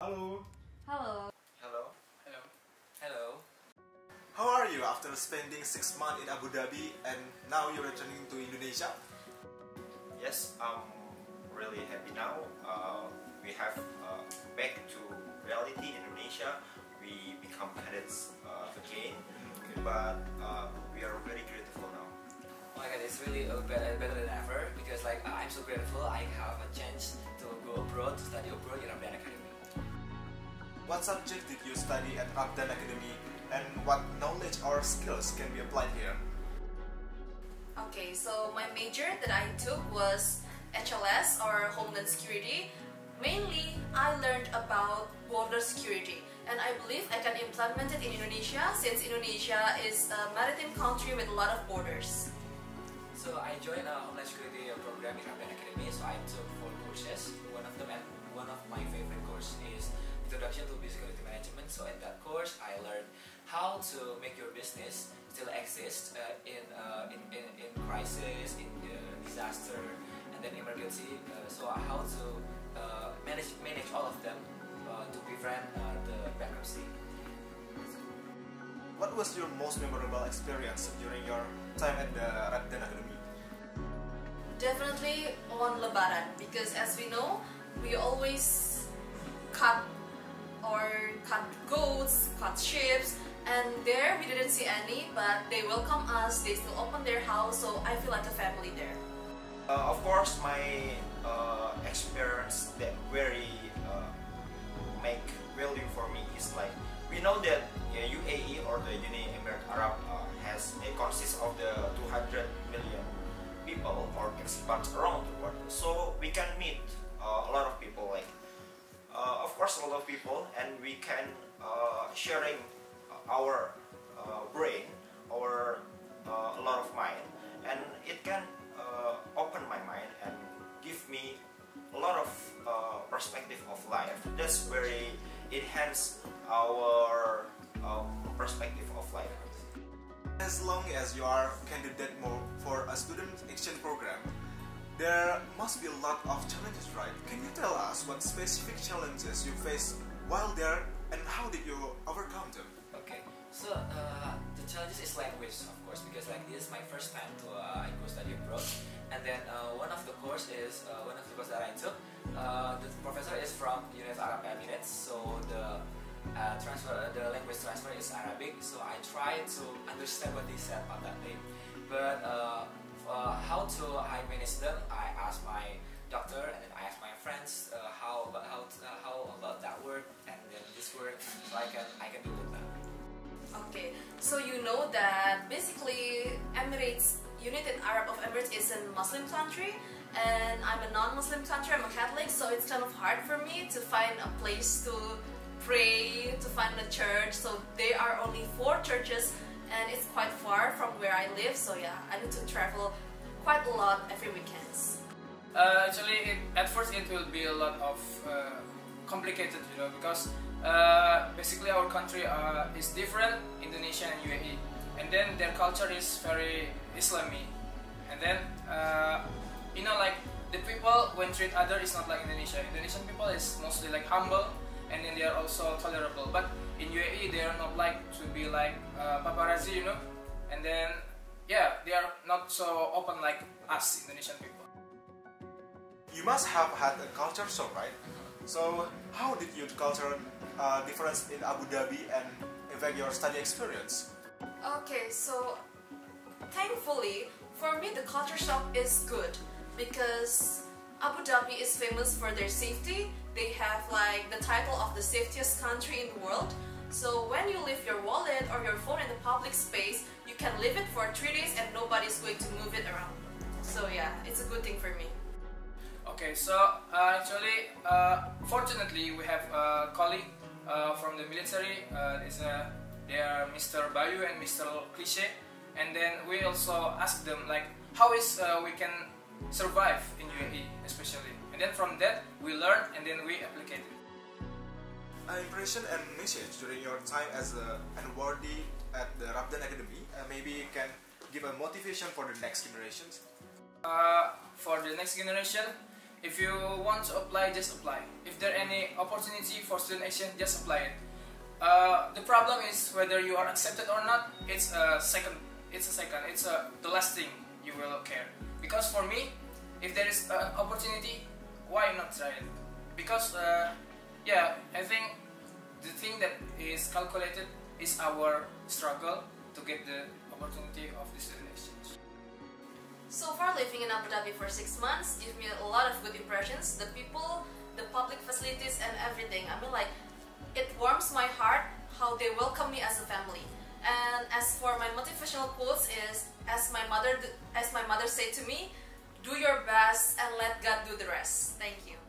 Hello. Hello. Hello. Hello. Hello. How are you after spending 6 months in Abu Dhabi and now you're returning to Indonesia? Yes, I'm really happy now. We have back to reality in Indonesia. We become cadets again, but we are very grateful now. Oh my god, it's really better than ever because I'm so grateful I have a chance to go abroad, to study abroad in Rabdan Academy. What subject did you study at Rabdan Academy and what knowledge or skills can be applied here? Okay, so my major that I took was HLS or Homeland Security. Mainly, I learned about border security and I believe I can implement it in Indonesia since Indonesia is a maritime country with a lot of borders. So I joined a Homeland Security program in Rabdan Academy, so I took 4 courses. One of them, and one of my favorite course is Introduction to Security Management. So in that course, I learned how to make your business still exist in crisis, in disaster, and then emergency. So how to manage all of them to prevent the bankruptcy. What was your most memorable experience during your time at the Rabdan Academy? Definitely on Lebaran because as we know, we always cut goats, cut sheep, and there we didn't see any, but they welcome us, they still open their house, so I feel like a family there. Of course, my experience that very make value for me is like we know that UAE or the United Arab has a consists of the 200 million people or expats around the world, so we can meet a lot of people of course a lot of people, and we can sharing our brain or a lot of mind, and it can open my mind and give me a lot of perspective of life. That's very enhance our perspective of life. As long as you are candidate for a student exchange program, there must be a lot of challenges, right? Can you tell us what specific challenges you face while there and how did you overcome them? Okay, so the challenges is language, of course, because this is my first time to go study abroad, and then one of the course that I took, the professor is from United Arab Emirates, so the language transfer is Arabic, so I tried to understand what he said on that day, but how I manage them, I asked my doctor and then I asked my friends how about that word and then this word, so I can do it now. Okay, so you know that basically United Arab Emirates is a Muslim country and I'm a non-Muslim country, I'm a Catholic, so it's kind of hard for me to find a place to pray, to find a church, so there are only 4 churches and it's quite far from where I live, so yeah, I need to travel quite a lot every weekends. Actually, at first it will be a lot of complicated, because basically our country is different, Indonesia and UAE, and then their culture is very Islamic, and then the people when treat other is not like Indonesia. Indonesian people is mostly humble, and then they are also tolerable, but in UAE they are not to be like paparazzi, and then yeah, they are not so open like us Indonesian people. You must have had a culture shock, right? So how did your culture difference in Abu Dhabi and affect your study experience? Okay, so thankfully for me the culture shock is good because Abu Dhabi is famous for their safety. They have the title of the safest country in the world. So when you leave your wallet or your phone in the public space, you can leave it for 3 days and nobody's going to move it around. So yeah, it's a good thing for me. Okay, so actually, fortunately, we have a colleague from the military. They are Mr. Bayu and Mr. Cliche, and then we also ask them how is we can survive in UAE, especially. And then from that, we learn and then we apply it. An impression and message during your time as an awardee at the Rabdan Academy. Maybe you can give a motivation for the next generations. For the next generation, If you want to apply, just apply. If there any opportunity for student action, just apply it. The problem is whether you are accepted or not. It's the last thing you will care. Because for me, if there is an opportunity, why not try it? Because yeah, I think the thing that is calculated is our struggle to get the opportunity of the student exchange. So far, living in Abu Dhabi for 6 months gave me a lot of good impressions. The people, the public facilities, and everything. I mean, like, it warms my heart how they welcome me as a family. And as for my motivational quotes is, as my mother said to me, do your best and let God do the rest. Thank you.